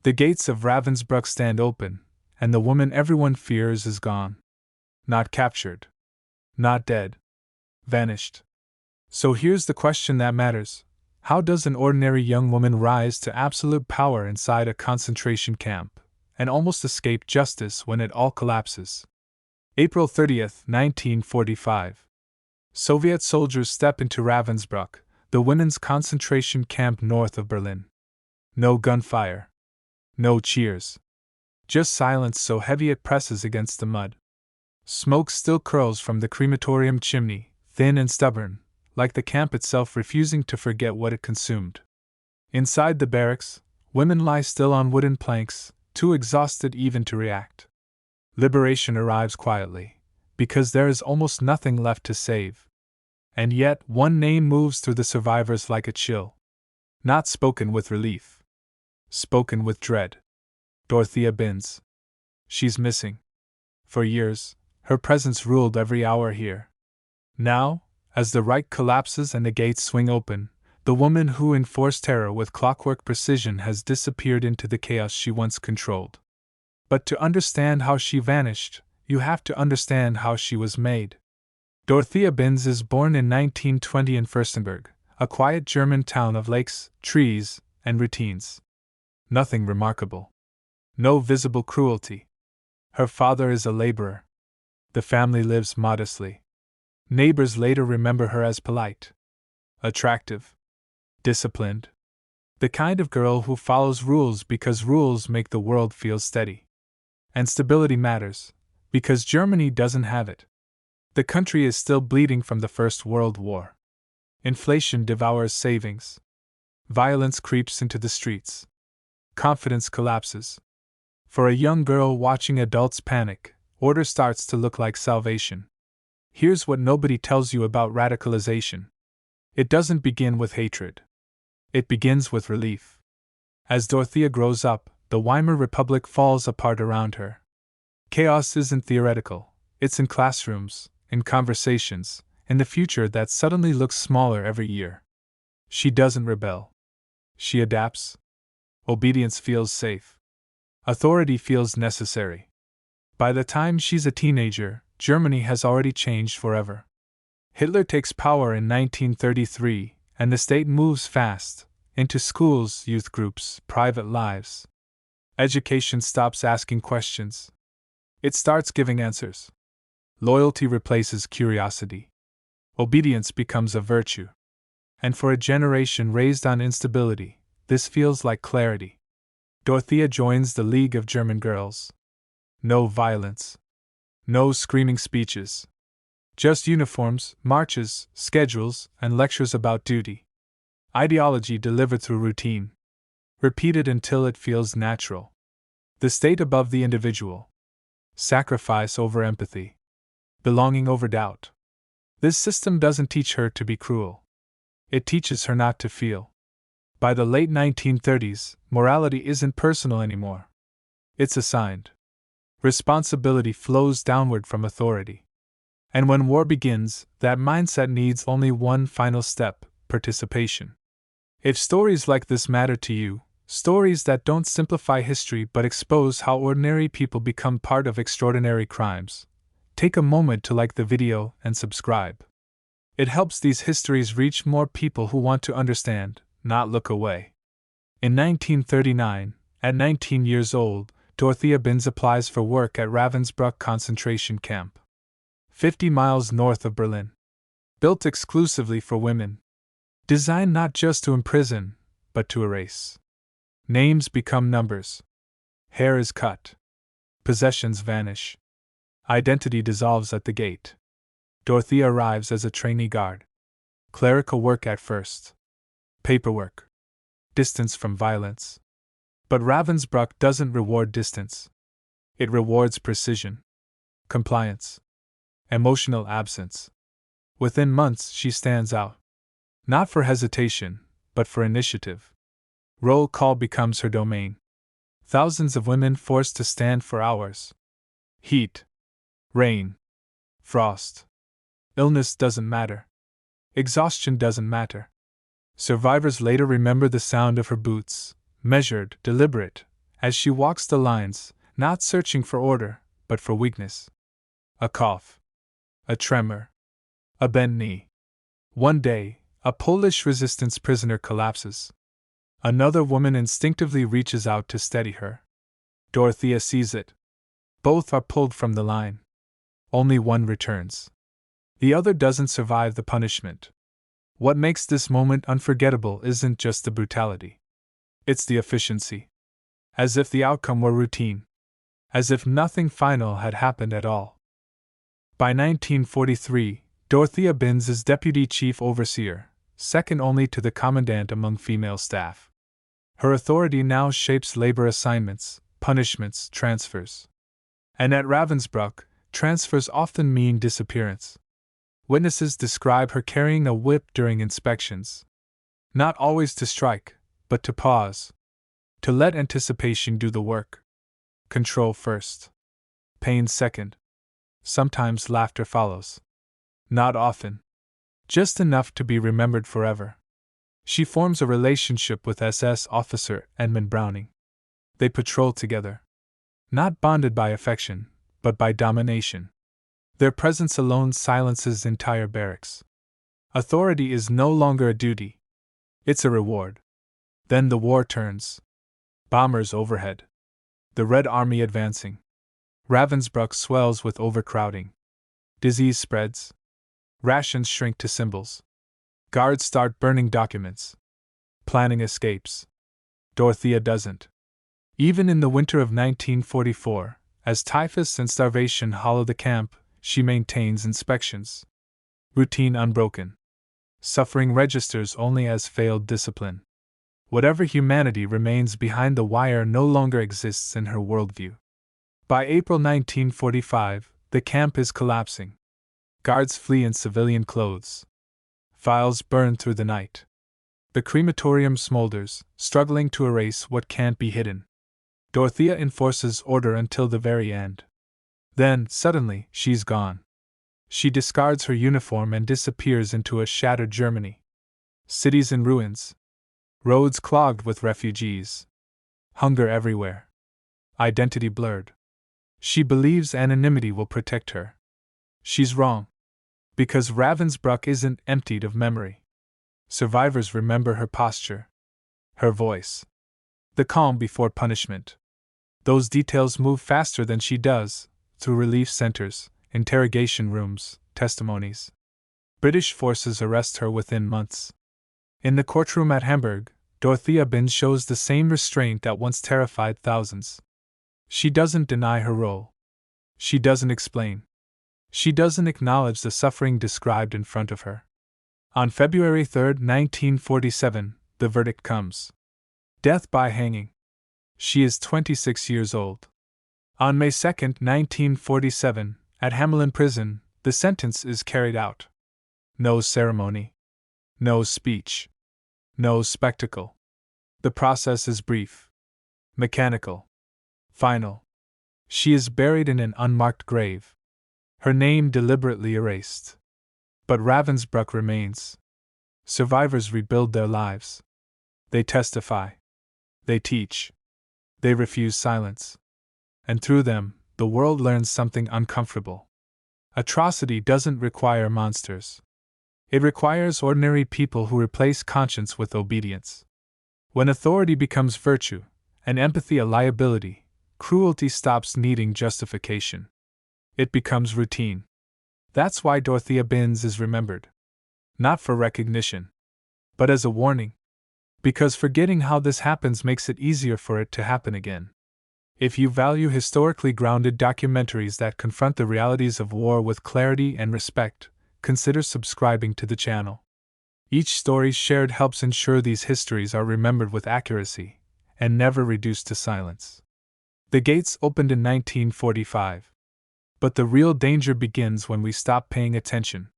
The gates of Ravensbrück stand open, and the woman everyone fears is gone. Not captured. Not dead. Vanished. So here's the question that matters. How does an ordinary young woman rise to absolute power inside a concentration camp, and almost escape justice when it all collapses? April 30th, 1945. Soviet soldiers step into Ravensbrück, the women's concentration camp north of Berlin. No gunfire. No cheers. Just silence so heavy it presses against the mud. Smoke still curls from the crematorium chimney, thin and stubborn, like the camp itself refusing to forget what it consumed. Inside the barracks, women lie still on wooden planks, too exhausted even to react. Liberation arrives quietly, because there is almost nothing left to save. And yet, one name moves through the survivors like a chill. Not spoken with relief. Spoken with dread. Dorothea Binz. She's missing. For years, her presence ruled every hour here. Now, as the Reich collapses and the gates swing open, the woman who enforced terror with clockwork precision has disappeared into the chaos she once controlled. But to understand how she vanished, you have to understand how she was made. Dorothea Binz is born in 1920 in Fürstenberg, a quiet German town of lakes, trees, and routines. Nothing remarkable. No visible cruelty. Her father is a laborer. The family lives modestly. Neighbors later remember her as polite, attractive, disciplined. The kind of girl who follows rules because rules make the world feel steady. And stability matters, because Germany doesn't have it. The country is still bleeding from the First World War. Inflation devours savings. Violence creeps into the streets. Confidence collapses. For a young girl watching adults panic, order starts to look like salvation. Here's what nobody tells you about radicalization. It doesn't begin with hatred. It begins with relief. As Dorothea grows up, the Weimar Republic falls apart around her. Chaos isn't theoretical, it's in classrooms, in conversations, in the future that suddenly looks smaller every year. She doesn't rebel. She adapts. Obedience feels safe. Authority feels necessary. By the time she's a teenager, Germany has already changed forever. Hitler takes power in 1933, and the state moves fast, into schools, youth groups, private lives. Education stops asking questions. It starts giving answers. Loyalty replaces curiosity. Obedience becomes a virtue. And for a generation raised on instability, this feels like clarity. Dorothea joins the League of German Girls. No violence. No screaming speeches. Just uniforms, marches, schedules, and lectures about duty. Ideology delivered through routine. Repeated until it feels natural. The state above the individual. Sacrifice over empathy. Belonging over doubt. This system doesn't teach her to be cruel. It teaches her not to feel. By the late 1930s, morality isn't personal anymore. It's assigned. Responsibility flows downward from authority. And when war begins, that mindset needs only one final step: participation. If stories like this matter to you, stories that don't simplify history but expose how ordinary people become part of extraordinary crimes, take a moment to like the video and subscribe. It helps these histories reach more people who want to understand, not look away. In 1939, at 19 years old, Dorothea Binz applies for work at Ravensbrück concentration camp. 50 miles north of Berlin. Built exclusively for women. Designed not just to imprison, but to erase. Names become numbers. Hair is cut. Possessions vanish. Identity dissolves at the gate. Dorothea arrives as a trainee guard. Clerical work at first. Paperwork. Distance from violence. But Ravensbrück doesn't reward distance. It rewards precision. Compliance. Emotional absence. Within months, she stands out. Not for hesitation, but for initiative. Roll call becomes her domain. Thousands of women forced to stand for hours. Heat. Rain. Frost. Illness doesn't matter. Exhaustion doesn't matter. Survivors later remember the sound of her boots, measured, deliberate, as she walks the lines, not searching for order, but for weakness. A cough. A tremor. A bent knee. One day, a Polish resistance prisoner collapses. Another woman instinctively reaches out to steady her. Dorothea sees it. Both are pulled from the line. Only one returns. The other doesn't survive the punishment. What makes this moment unforgettable isn't just the brutality. It's the efficiency. As if the outcome were routine. As if nothing final had happened at all. By 1943, Dorothea Binz is Deputy Chief Overseer, second only to the Commandant among female staff. Her authority now shapes labor assignments, punishments, transfers. And at Ravensbrück, transfers often mean disappearance. Witnesses describe her carrying a whip during inspections. Not always to strike, but to pause. To let anticipation do the work. Control first. Pain second. Sometimes laughter follows. Not often. Just enough to be remembered forever. She forms a relationship with SS officer Edmund Browning. They patrol together. Not bonded by affection, but by domination. Their presence alone silences entire barracks. Authority is no longer a duty. It's a reward. Then the war turns. Bombers overhead. The Red Army advancing. Ravensbrück swells with overcrowding. Disease spreads. Rations shrink to symbols. Guards start burning documents. Planning escapes. Dorothea doesn't. Even in the winter of 1944, as typhus and starvation hollow the camp, she maintains inspections. Routine unbroken. Suffering registers only as failed discipline. Whatever humanity remains behind the wire no longer exists in her worldview. By April 1945, the camp is collapsing. Guards flee in civilian clothes. Files burn through the night. The crematorium smolders, struggling to erase what can't be hidden. Dorothea enforces order until the very end. Then, suddenly, she's gone. She discards her uniform and disappears into a shattered Germany. Cities in ruins. Roads clogged with refugees. Hunger everywhere. Identity blurred. She believes anonymity will protect her. She's wrong. Because Ravensbrück isn't emptied of memory. Survivors remember her posture. Her voice. The calm before punishment. Those details move faster than she does, through relief centers, interrogation rooms, testimonies. British forces arrest her within months. In the courtroom at Hamburg, Dorothea Binz shows the same restraint that once terrified thousands. She doesn't deny her role. She doesn't explain. She doesn't acknowledge the suffering described in front of her. On February 3, 1947, the verdict comes. Death by hanging. She is 26 years old. On May 2, 1947, at Hamelin Prison, the sentence is carried out. No ceremony. No speech. No spectacle. The process is brief. Mechanical. Final. She is buried in an unmarked grave. Her name deliberately erased. But Ravensbrück remains. Survivors rebuild their lives. They testify. They teach. They refuse silence. And through them, the world learns something uncomfortable. Atrocity doesn't require monsters. It requires ordinary people who replace conscience with obedience. When authority becomes virtue, and empathy a liability, cruelty stops needing justification. It becomes routine. That's why Dorothea Binz is remembered. Not for recognition, but as a warning. Because forgetting how this happens makes it easier for it to happen again. If you value historically grounded documentaries that confront the realities of war with clarity and respect, consider subscribing to the channel. Each story shared helps ensure these histories are remembered with accuracy, and never reduced to silence. The gates opened in 1945. But the real danger begins when we stop paying attention.